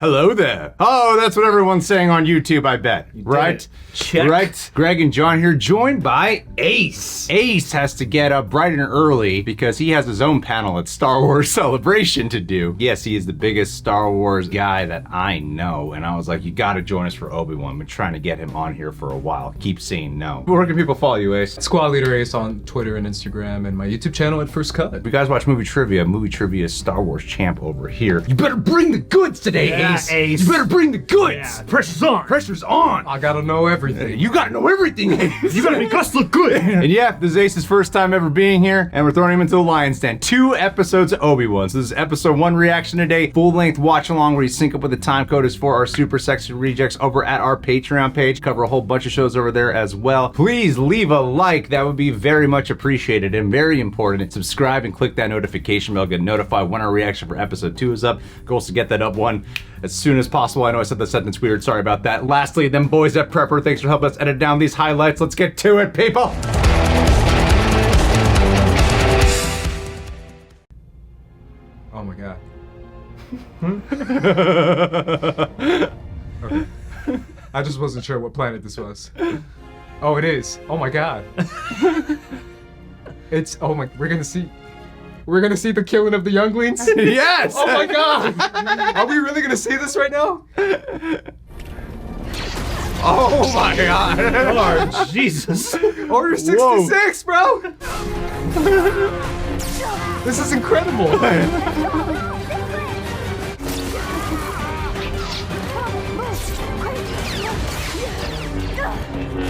Hello there. Oh, that's what everyone's saying on YouTube, I bet. Right? Check. Right? Greg and John here, joined by Ace. Ace has to get up bright and early because he has his own panel at Star Wars Celebration to do. Yes, he is the biggest Star Wars guy that I know, and I was like, you gotta join us for Obi-Wan. Been trying to get him on here for a while. Keep saying no. Where can people follow you, Ace? Squad Leader Ace on Twitter and Instagram, and my YouTube channel at First Cut. If you guys watch Movie Trivia Star Wars champ over here. You better bring the goods today, Yeah, Ace. You better bring the goods. Yeah, pressure's on. Pressure's on. I gotta know everything. You gotta know everything, Ace. You gotta make us look good. And yeah, this is Ace's first time ever being here, and we're throwing him into the lion's den. 2 episodes of Obi-Wan. So this is episode 1 reaction today. Full-length watch-along where you sync up with the time code is for our super sexy rejects over at our Patreon page. Cover a whole bunch of shows over there as well. Please leave a like. That would be very much appreciated and very important. And subscribe and click that notification bell. Get notified when our reaction for episode 2 is up. Goal is to get that up one as soon as possible. I know I said the sentence weird. Sorry about that. Lastly, them boys at Prepper, thanks for helping us edit down these highlights. Let's get to it, people. Oh my god. Okay. I just wasn't sure what planet this was. Oh, it is. Oh my god. It's, oh my, we're gonna see the killing of the younglings? Yes! Oh my god! Are we really gonna see this right now? Oh my god! Oh, Jesus. Order 66, bro! This is incredible!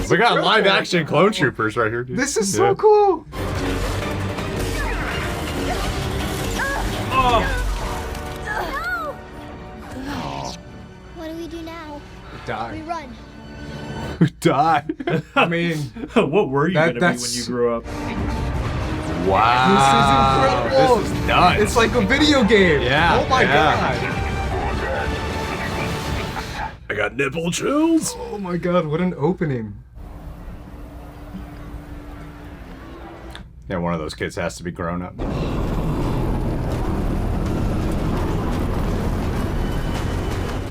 We got live action clone troopers right here, dude. This is so cool! What do we do now? We Die. run. Die. I mean, What were you gonna be when that's- you grew up? Wow. this is incredible! This is nuts. It's like a video game! Yeah, Oh my yeah. god! I got nipple chills. Oh my god, what an opening. Yeah, one of those kids has to be grown up.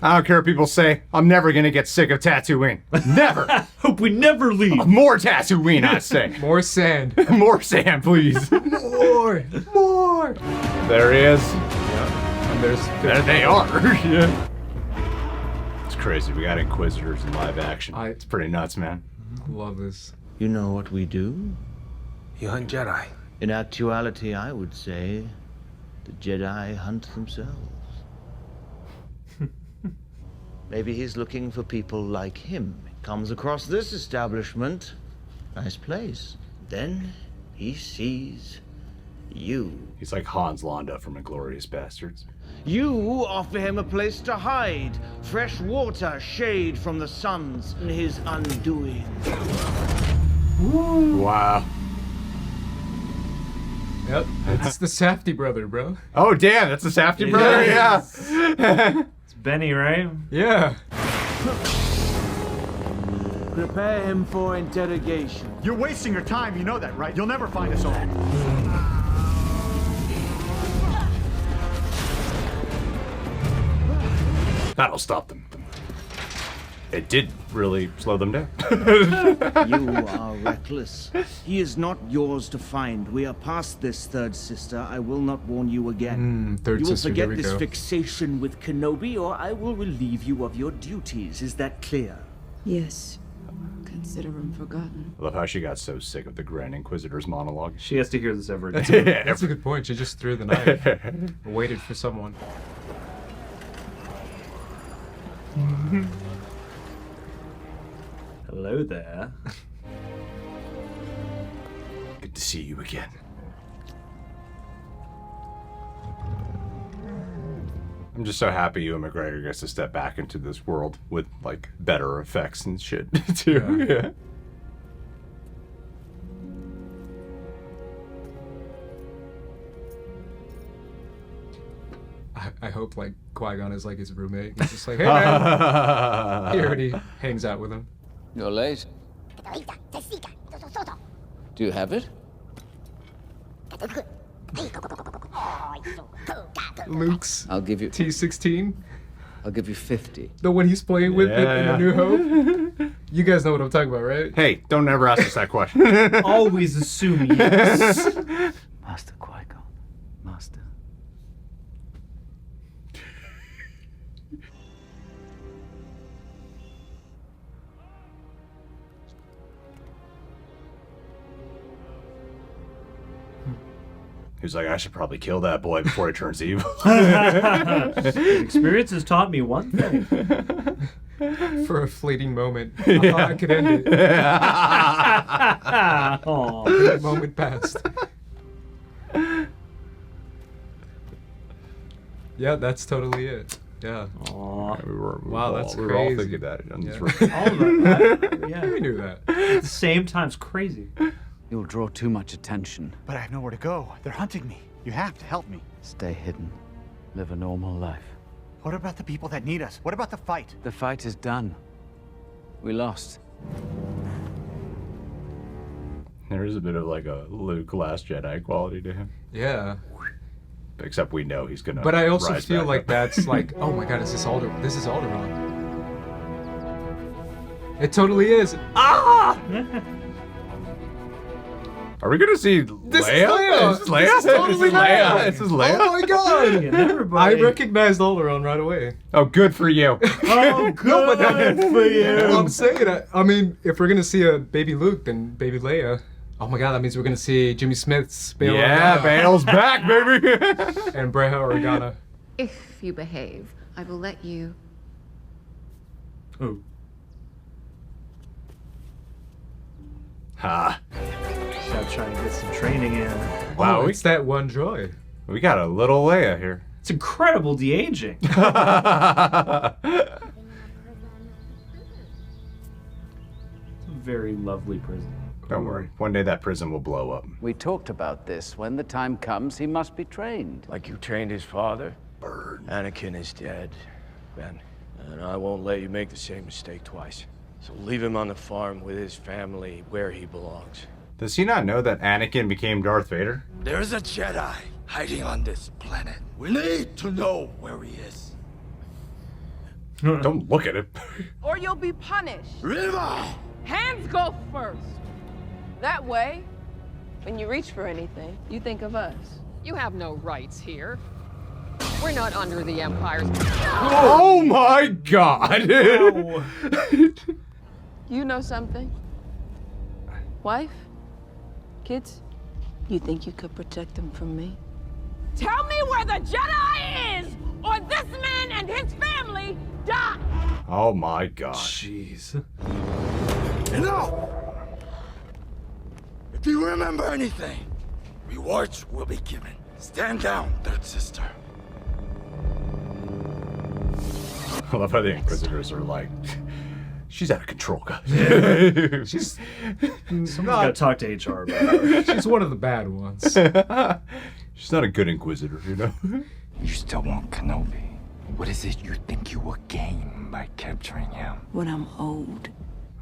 I don't care what people say. I'm never gonna get sick of Tatooine. Never. Hope we never leave. More Tatooine, I say. More sand. More sand, please. More! More! There he is. And there's There they are. Yeah. It's crazy. We got Inquisitors in live action. It's pretty nuts, man. love this. You know what we do? You hunt Jedi. In actuality, I would say the Jedi hunt themselves. Maybe he's looking for people like him. Comes across this establishment. Nice place. Then he sees you. He's like Hans Landa from Inglourious Bastards. You offer him a place to hide. Fresh water, shade from the suns in his undoing. Wow. Yep, it's the Safdie brother, bro. Oh, damn. That's a Safdie brother? Yeah. It's Benny, right? Yeah. Prepare him for interrogation. You're wasting your time, you know that, right? You'll never find us all. That'll stop them. It did really slow them down. You are reckless. He is not yours to find. We are past this, third sister. I will not warn you again. Third You will sister, here forget we this go. fixation with Kenobi, or I will relieve you of your duties. Is that clear? Yes. Consider him forgotten. I love how she got so sick of the Grand Inquisitor's monologue. She has to hear this every day. That's a good point. She just threw the knife. Waited for someone. Hello there. Good to see you again. I'm just so happy Ewan McGregor gets to step back into this world with like better effects and shit too. Yeah. I hope like Qui-Gon is like his roommate. He's just like, hey man. He already hangs out with him. You're late. Do you have it? Luke's I'll give you. T16. I'll give you 50. The one he's playing with in A New Hope? You guys know what I'm talking about, right? Hey, don't ever ask us that question. Always assume yes. Master Qui-Gon. Master. He's like, I should probably kill that boy before he turns evil. Experience has taught me one thing. For a fleeting moment, I thought I could end it. Aw. That moment passed. Yeah, that's totally it. Yeah. Aw. Wow, that's we were all crazy. thinking that. On this Yeah. road. All of that. Yeah. We knew that. At the same time, it's crazy. You'll draw too much attention. But I have nowhere to go. They're hunting me. You have to help me. Stay hidden. Live a normal life. What about the people that need us? What about the fight? The fight is done. We lost. There is a bit of like a Luke Last Jedi quality to him. Yeah. Except we know he's gonna. But I also rise feel back like up. that's like, oh my god, is this Alderaan? This is Alderaan. It totally is. Ah! Are we gonna see This Leia? is Leia. This is totally Leia. This is Leia. Oh my god! Yeah, everybody. I recognized Alderaan right away. Oh, good for you. Oh, good for you. I'm saying that. I mean, if we're gonna see a baby Luke, then baby Leia. Oh my god, that means we're gonna see Jimmy Smith's Bail Yeah, Organa Bail's back, baby. and Breha Organa. If you behave, I will let you. Ooh. Ha. Gotta try and get some training in. Wow, Oh, we, it's that one droid. we got a little Leia here. It's incredible de-aging. Very lovely prison. Don't worry. One day that prison will blow up. We talked about this. When the time comes, he must be trained. Like you trained his father? Anakin is dead, Ben. And I won't let you make the same mistake twice. So leave him on the farm with his family where he belongs. Does he not know that Anakin became Darth Vader? There's a Jedi hiding on this planet. We need to know where he is. Don't look at him. Or you'll be punished. Reva! Hands go first. That way, when you reach for anything, you think of us. You have no rights here. We're not under the Empire's... Oh my god! You know something? Wife? Kids? You think you could protect them from me? Tell me where the Jedi is, or this man and his family die! Oh my god. Jeez. Enough! If you remember anything, rewards will be given. Stand down, third sister. I love how the Inquisitors are like, she's out of control, guys. She's Someone's gotta talk to HR about it. she's one of the bad ones. She's not a good Inquisitor, you know? You still want Kenobi. What is it you think you will gain by capturing him? When I'm old.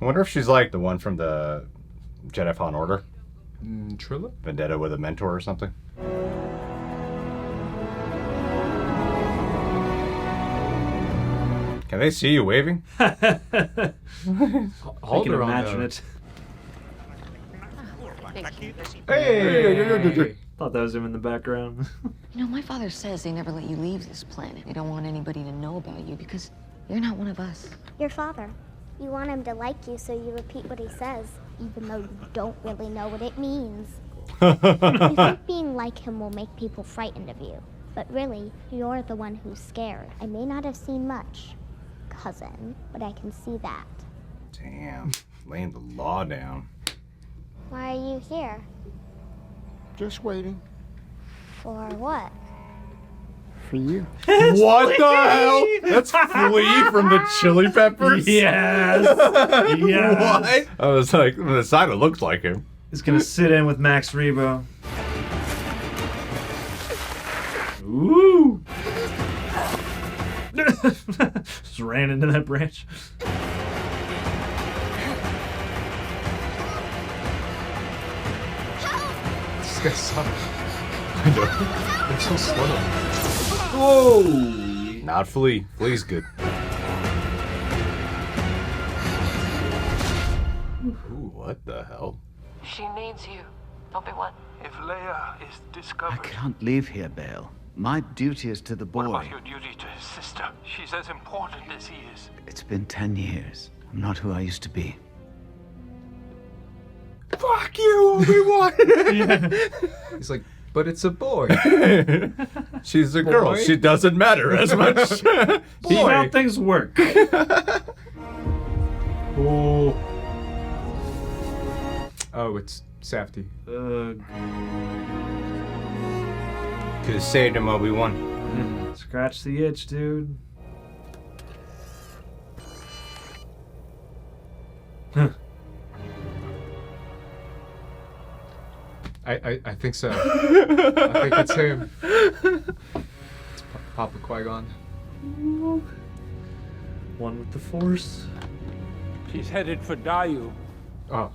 I wonder if she's like the one from the Jedi Fallen Order. Trilla? Vendetta with a mentor or something. Can they see you waving? I can Alderaan, imagine though. it. Hey! Thought that was him in the background. You know, my father says they never let you leave this planet. They don't want anybody to know about you because you're not one of us. Your father. You want him to like you, so you repeat what he says, even though you don't really know what it means. You think being like him will make people frightened of you, but really, you're the one who's scared. I may not have seen much, cousin, but I can see that. Damn, laying the law down. Why are you here? Just waiting For what? for you. What the hell? That's Flea from the Chili Peppers? Yes! Yes! What? I was like, from the side it looks like him. He's gonna sit in with Max Rebo. Ooh! Just ran into that branch. This guy's suck. I know. They're so slow. Oh! Not Flea. Flea's good. Ooh, what the hell? She needs you, Obi-Wan. If Leia is discovered... I can't leave here, Bale. My duty is to the boy. What about your duty to his sister? She's as important as he is. It's been 10 years. I'm not who I used to be. Fuck you, Obi-Wan! He's like, but it's a boy. She's a girl. Boy? She doesn't matter as much. See how things work. Oh. Oh, it's Safety. Could have saved him, Obi-Wan. Scratch the itch, dude. I think so. I think it's him. It's Papa Qui-Gon. One with the Force. She's headed for Dayu. Oh.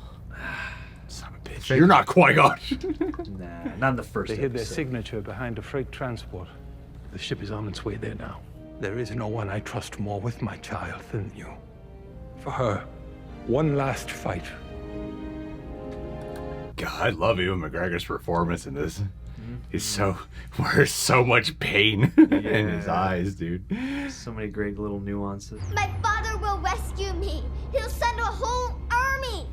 Son of a bitch. You're not Qui-Gon. Nah, not in the first They hid their episode. signature behind a freight transport. The ship is on its way there now. There is no one I trust more with my child than you. For her, one last fight. God, I love Ewan McGregor's performance in this. He's there's so much pain in his eyes, dude. So many great little nuances. My father will rescue me. He'll send a whole army.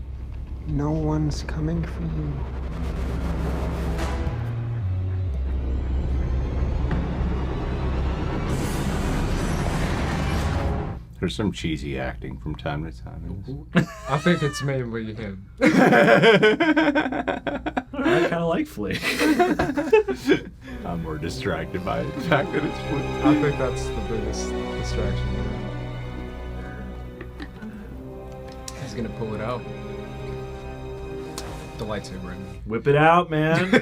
No one's coming for you. There's some cheesy acting from time to time in this. I think it's mainly him. I kind of like Flea. I'm more distracted by the fact that it's Flea. I think that's the biggest distraction. He's gonna pull it out. The lightsaber. Whip it out, man.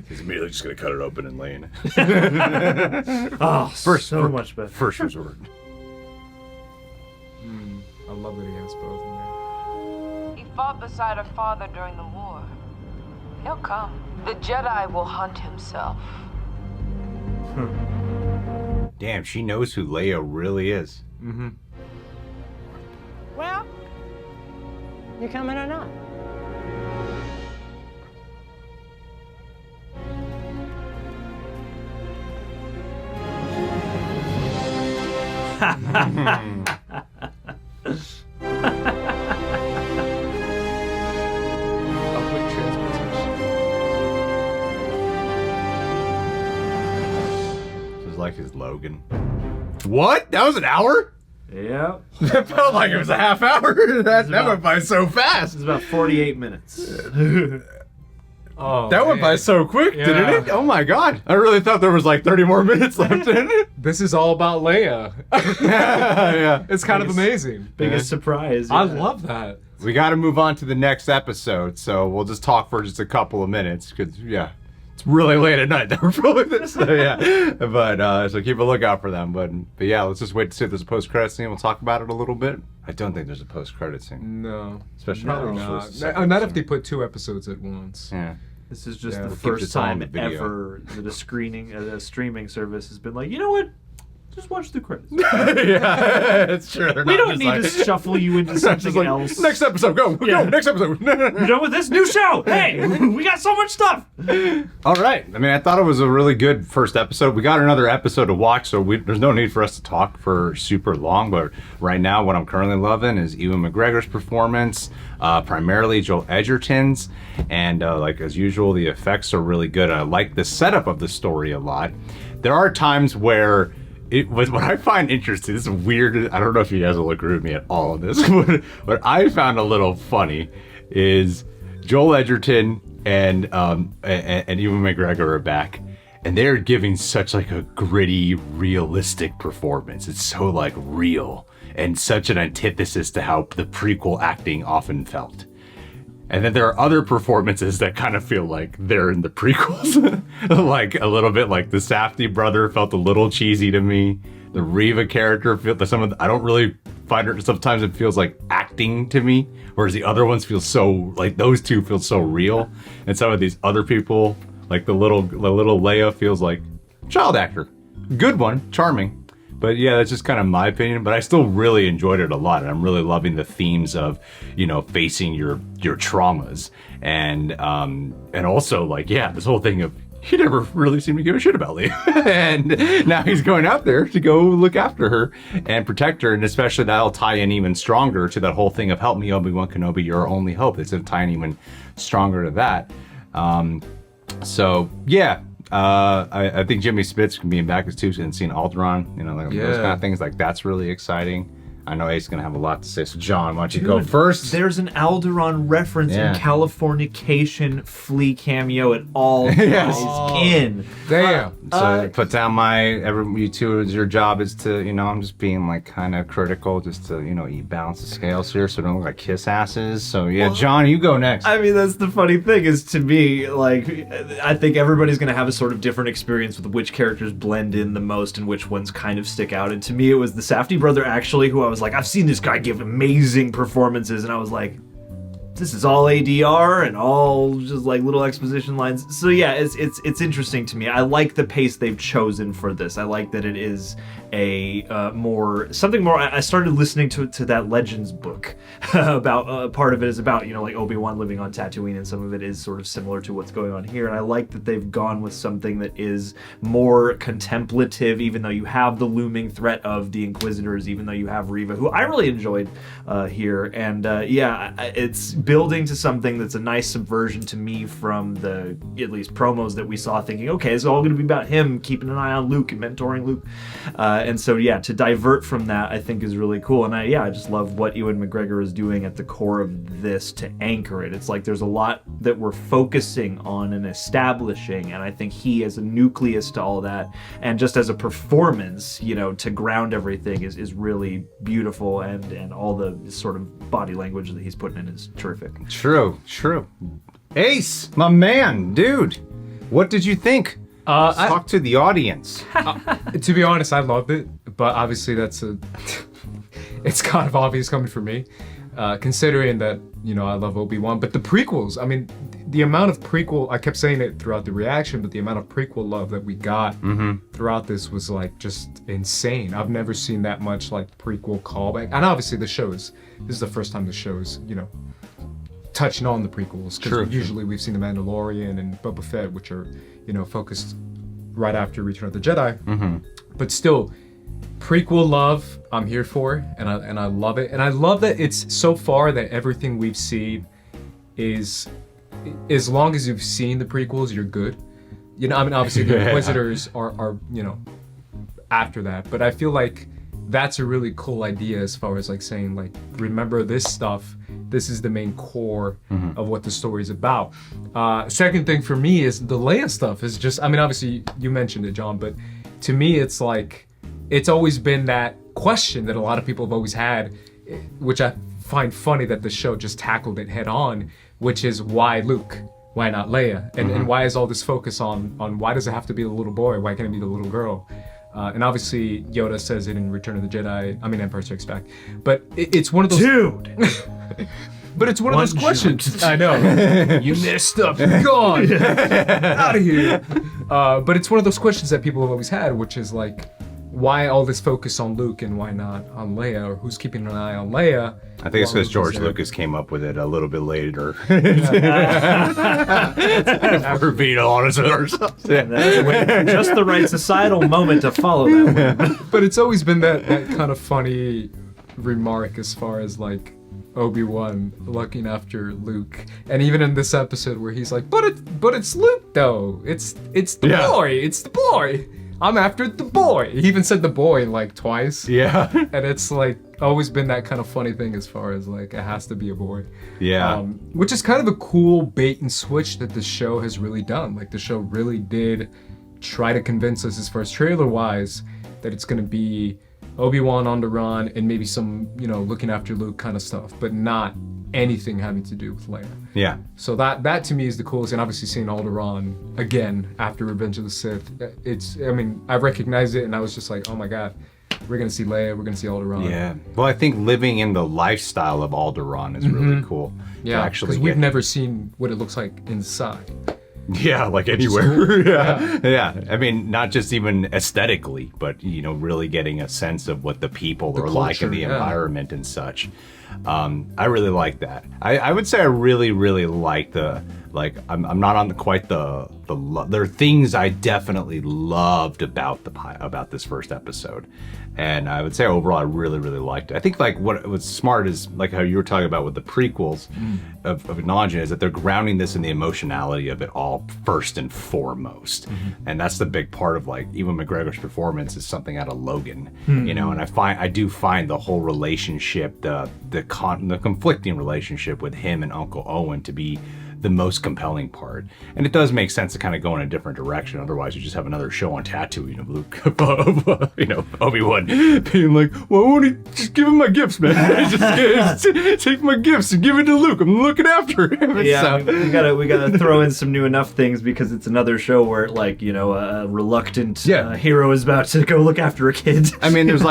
He's immediately just gonna cut it open and lay in it. Oh, so much better. First resort. I love that he has both in there. He fought beside her father during the war. He'll come. The Jedi will hunt himself. Damn, she knows who Leia really is. Mm-hmm. Well, you coming or not? Public transportation. This is like his Logan. What? That was an hour? Yep. That felt like it was a half hour. That went by so fast. It's about 48 minutes. Oh, That went by so quick, didn't Yeah. it? Oh my god. I really thought there was like 30 more minutes left in it. This is all about Leia. Yeah. It's kind of amazing. Biggest surprise. I yeah. love that. We got to move on to the next episode, so we'll just talk for just a couple of minutes, because, yeah, it's really late at night that we're filming this, so yeah. But, so keep a lookout for them. But yeah, let's just wait to see if there's a post-credit scene. We'll talk about it a little bit. I don't think there's a post-credit scene. No. Especially Probably not if they put 2 episodes at once. Yeah. This is just Yeah. the We'll keep first this all on time the video. ever that a streaming service has been like, you know what? Just watch the credits. Yeah, it's true. They're We not don't just need like- to shuffle you into It's not just something like, else. Next episode, go, Yeah. go, next episode. You done with this new show? Hey, we got so much stuff. All right. I mean, I thought it was a really good first episode. We got another episode to watch, so there's no need for us to talk for super long. But right now, what I'm currently loving is Ewan McGregor's performance, primarily Joel Edgerton's. And like as usual, the effects are really good. I like the setup of the story a lot. There are times where what I find interesting, this is weird, I don't know if you guys will agree with me at all on this, but what I found a little funny is Joel Edgerton and Ewan McGregor are back, and they're giving such like a gritty, realistic performance. It's so like real, and such an antithesis to how the prequel acting often felt. And then there are other performances that kind of feel like they're in the prequels. Like a little bit like the Safdie brother felt a little cheesy to me. The Reva character felt I don't really find her, sometimes it feels like acting to me, whereas the other ones feel so, like those two feel so real. And some of these other people, like the little Leia feels like child actor. Good one, charming. But yeah, that's just kind of my opinion. But I still really enjoyed it a lot. And I'm really loving the themes of, you know, facing your traumas and also like, yeah, this whole thing of he never really seemed to give a shit about Leia. And now he's going out there to go look after her and protect her. And especially that'll tie in even stronger to that whole thing of help me, Obi-Wan Kenobi, your only hope. It's going to tie in even stronger to that. So yeah, I think Jimmy Smits being back as too and seeing Alderaan, you know, like those kind of things, like that's really exciting. I know Ace's gonna have a lot to say. So John, why don't you go first? There's an Alderaan reference in Californication Flea cameo. It all ties in. Damn. So put down you two, your job is to, you know, I'm just being like kind of critical, just to, you know, balance the scales here so don't look like kiss asses. So yeah, John, you go next. I mean, that's the funny thing is, to me, like, I think everybody's gonna have a sort of different experience with which characters blend in the most and which ones kind of stick out. And to me, it was the Safdie brother, actually, who I was like, I've seen this guy give amazing performances, and I was like, this is all ADR and all just like little exposition lines. So yeah, it's interesting to me. I like the pace they've chosen for this. I like that it is a something more. I started listening to that Legends book about part of it is about, you know, like Obi-Wan living on Tatooine, and some of it is sort of similar to what's going on here. And I like that they've gone with something that is more contemplative, even though you have the looming threat of the Inquisitors, even though you have Reva, who I really enjoyed here. And yeah, it's building to something that's a nice subversion to me from the, at least, promos that we saw, thinking, okay, it's all going to be about him keeping an eye on Luke and mentoring Luke. And so, yeah, to divert from that, I think is really cool. And I just love what Ewan McGregor is doing at the core of this to anchor it. It's like there's a lot that we're focusing on and establishing, and I think he as a nucleus to all that, and just as a performance, you know, to ground everything is really beautiful, and all the sort of body language that he's putting in is terrific. True. Ace, my man, dude, what did you think? Talk to the audience. To be honest, I loved it, but obviously it's kind of obvious coming from me, considering that, you know, I love Obi-Wan. But the prequels, I mean, the amount of prequel, I kept saying it throughout the reaction, but the amount of prequel love that we got throughout this was like just insane. I've never seen that much like prequel callback. And obviously this is the first time the show is, you know, touching on the prequels, because usually we've seen The Mandalorian and Boba Fett, which are, you know, focused right after Return of the Jedi. But still, prequel love, I'm here for, and I love it. And I love that it's so far that everything we've seen is, as long as you've seen the prequels, you're good. You know, I mean, obviously the Inquisitors are, you know, after that. But I feel like that's a really cool idea as far as like saying, like, remember this stuff. This is the main core of what the story is about. Second thing for me is the Leia stuff is just, I mean, obviously you mentioned it, John, but to me it's like, it's always been that question that a lot of people have always had, which I find funny that the show just tackled it head on, which is why Luke? Why not Leia? And why is all this focus on why does it have to be the little boy? Why can't it be the little girl? And obviously Yoda says it in Return of the Jedi, I mean Empire Strikes Back. But it's one of those... Dude! But it's one of those questions. I know. You messed up. You're gone. Out of here. But it's one of those questions that people have always had, which is like, why all this focus on Luke and why not on Leia, or who's keeping an eye on Leia? I think it's because George Lucas came up with it a little bit later. For being honest with ourselves. Just the right societal moment to follow that one. But it's always been that kind of funny remark as far as like Obi-Wan looking after Luke, and even in this episode where he's like, but it's Luke though. It's the boy. It's the boy. I'm after the boy. He even said the boy like twice. Yeah. And it's like always been that kind of funny thing as far as like it has to be a boy. Yeah. Which is kind of a cool bait and switch that the show has really done. Like the show really did try to convince us as far as trailer wise that it's going to be Obi-Wan on the run and maybe some, you know, looking after Luke kind of stuff, but not anything having to do with Leia. Yeah. So that to me is the coolest, and obviously seeing Alderaan again after Revenge of the Sith, I mean, I recognized it and I was just like, oh my God, we're going to see Leia, we're going to see Alderaan. Yeah. Well, I think living in the lifestyle of Alderaan is really cool. Yeah, because we've never seen what it looks like inside. Yeah, like anywhere. yeah. I mean, not just even aesthetically, but really getting a sense of what the people are like in the environment and such. I really like that. I would say I really, really like I'm not on quite the there are things I definitely loved about this first episode, and I would say overall I really, really liked it. I think what was smart is how you were talking about with the prequels of acknowledging is that they're grounding this in the emotionality of it all first and foremost, and that's the big part of Ewan McGregor's performance is something out of Logan, and I do find the whole relationship, the conflicting relationship with him and Uncle Owen to be the most compelling part. And it does make sense to kind of go in a different direction. Otherwise, you just have another show on Tatooine of Luke, Obi-Wan being like, well, why won't he just give him my gifts, man? just take my gifts and give it to Luke. I'm looking after him. Yeah, so. we gotta throw in some new enough things because it's another show where a reluctant hero is about to go look after a kid. I mean, there's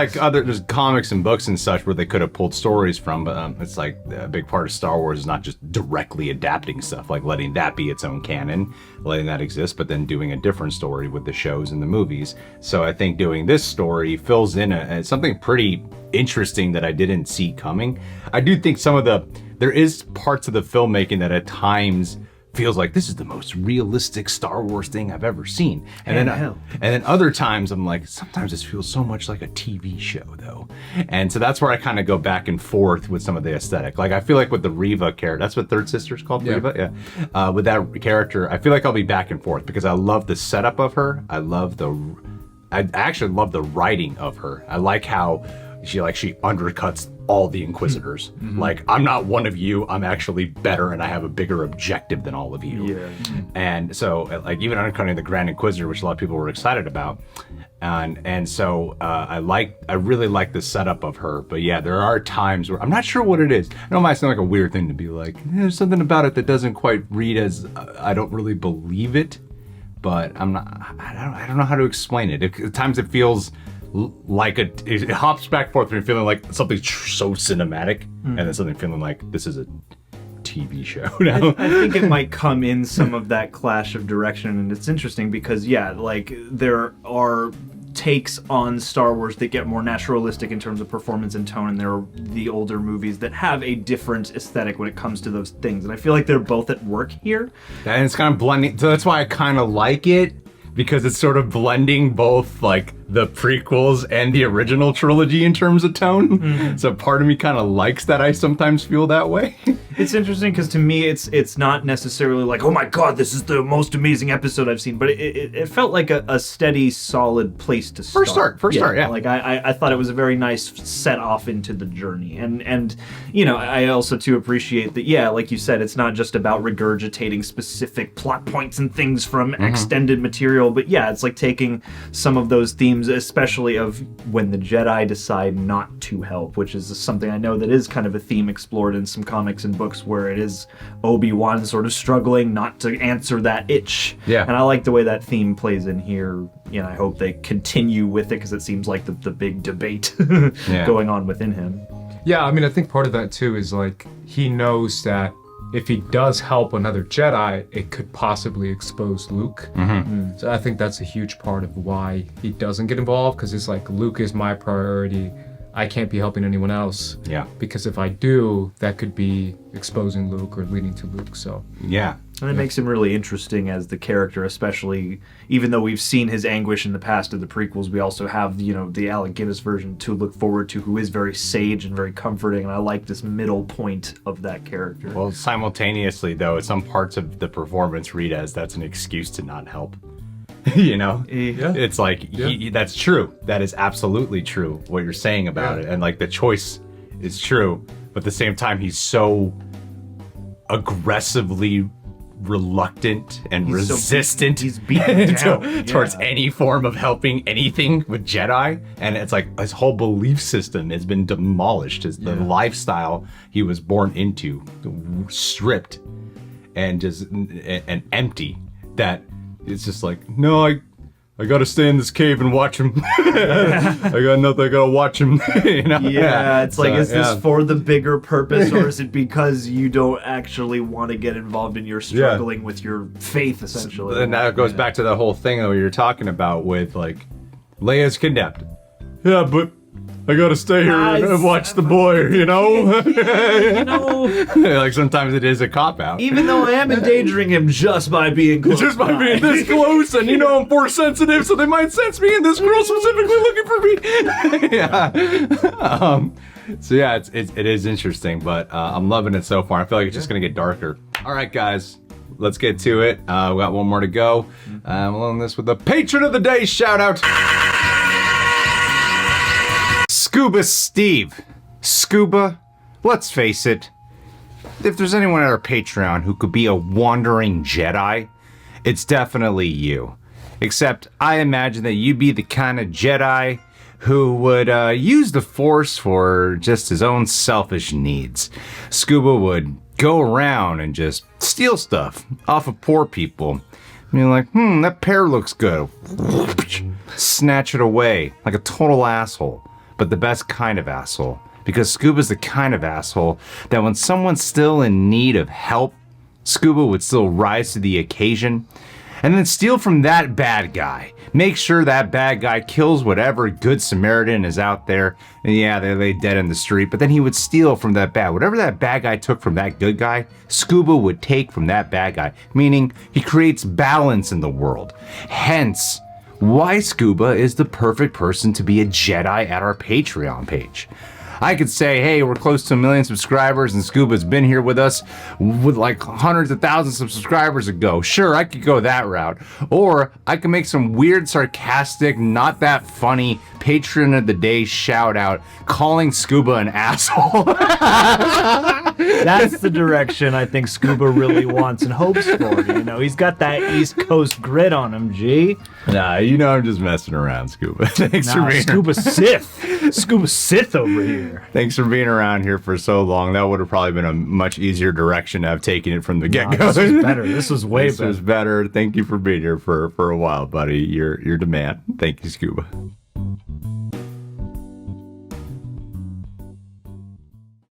comics and books and such where they could have pulled stories from, but it's a big part of Star Wars is not just directly adapting stuff, letting that be its own canon, letting that exist, but then doing a different story with the shows and the movies. So I think doing this story fills in something pretty interesting that I didn't see coming. I do think there is parts of the filmmaking that at times feels like this is the most realistic Star Wars thing I've ever seen. And then other times I'm like, sometimes this feels so much like a TV show though. And so that's where I kind of go back and forth with some of the aesthetic. I feel like with the Reva character, that's what Third Sister's called, Reva? Yeah. With that character, I feel like I'll be back and forth because I love the setup of her. I actually love the writing of her. I like how she undercuts all the Inquisitors. I'm not one of you, I'm actually better and I have a bigger objective than all of you. And so even undercutting the Grand Inquisitor, which a lot of people were excited about, and so I really like the setup of her. But yeah, there are times where I'm not sure what it is. I know it might sound like a weird thing to be like, there's something about it that doesn't quite read as I don't really believe it, but I don't know how to explain it. At times it feels like it hops back and forth from feeling like something so cinematic and then something feeling like this is a TV show now. I think it might come in some of that clash of direction, and it's interesting because there are takes on Star Wars that get more naturalistic in terms of performance and tone, and there are the older movies that have a different aesthetic when it comes to those things, and I feel like they're both at work here. And it's kind of blending, so that's why I kind of like it, because it's sort of blending both the prequels and the original trilogy in terms of tone. So part of me kind of likes that I sometimes feel that way. It's interesting because to me it's not necessarily like, oh my god, this is the most amazing episode I've seen, but it felt like a steady, solid place to start. First start, yeah. I thought it was a very nice set off into the journey. And I also too appreciate that, like you said, it's not just about regurgitating specific plot points and things from extended material, but it's taking some of those themes, especially of when the Jedi decide not to help, which is something I know that is kind of a theme explored in some comics and books where it is Obi-Wan sort of struggling not to answer that itch. Yeah. And I like the way that theme plays in here. I hope they continue with it because it seems like the big debate going on within him. Yeah, I mean, I think part of that too is he knows that if he does help another Jedi, it could possibly expose Luke. So I think that's a huge part of why he doesn't get involved, because it's Luke is my priority. I can't be helping anyone else. Yeah. Because if I do, that could be exposing Luke or leading to Luke. So yeah. And it makes him really interesting as the character, especially even though we've seen his anguish in the past of the prequels, we also have, the Alec Guinness version to look forward to, who is very sage and very comforting, and I like this middle point of that character. Well, simultaneously, though, some parts of the performance read as that's an excuse to not help. It's that's true. That is absolutely true, what you're saying about it. And the choice is true, but at the same time, he's so aggressively reluctant and resistant he's beaten down towards any form of helping anything with Jedi, and it's his whole belief system has been demolished. The lifestyle he was born into, stripped and just and empty, that it's just no, I gotta stay in this cave and watch him. I got nothing, I gotta watch him. You know? Yeah, it's like, is this yeah. for the bigger purpose, or is it because you don't actually want to get involved in your struggling with your faith, essentially? And that goes back to the whole thing that you're talking about with, like, Leia's kidnapped. Yeah, but I gotta stay here and watch the boy, you know? You know? Like, sometimes it is a cop-out. Even though I am endangering him just by being close. Just by being this close, and you know I'm force sensitive, so they might sense me, and this girl's specifically looking for me. Yeah. So yeah, it is interesting, but I'm loving it so far. I feel like it's just gonna get darker. All right, guys, let's get to it. We got one more to go. We'll end this with the Patron of the Day shout out. Scuba Steve. Scuba, let's face it, if there's anyone at our Patreon who could be a wandering Jedi, it's definitely you. Except I imagine that you'd be the kind of Jedi who would use the Force for just his own selfish needs. Scuba would go around and just steal stuff off of poor people. And you're like, that pear looks good. Snatch it away like a total asshole. But the best kind of asshole. Because Scuba's the kind of asshole that when someone's still in need of help, Scuba would still rise to the occasion and then steal from that bad guy. Make sure that bad guy kills whatever good Samaritan is out there. And yeah, they lay dead in the street, but then he would steal from that bad. Whatever that bad guy took from that good guy, Scuba would take from that bad guy. Meaning he creates balance in the world. Hence, why Scuba is the perfect person to be a Jedi at our Patreon page. I could say, hey, we're close to 1 million subscribers and Scuba's been here with us with like hundreds of thousands of subscribers ago. Sure, I could go that route. Or I could make some weird, sarcastic, not that funny Patron of the Day shout out calling Scuba an asshole. That's the direction I think Scuba really wants and hopes for. You know, he's got that East Coast grit on him, G. Nah, you know I'm just messing around, Scuba. Thanks for being Scuba Sith. Scuba Sith over here. Thanks for being around here for so long. That would have probably been a much easier direction to have taken it from the get-go. This was better. This was way better. This was better. Thank you for being here for a while, buddy. You're the man. Thank you, Scuba.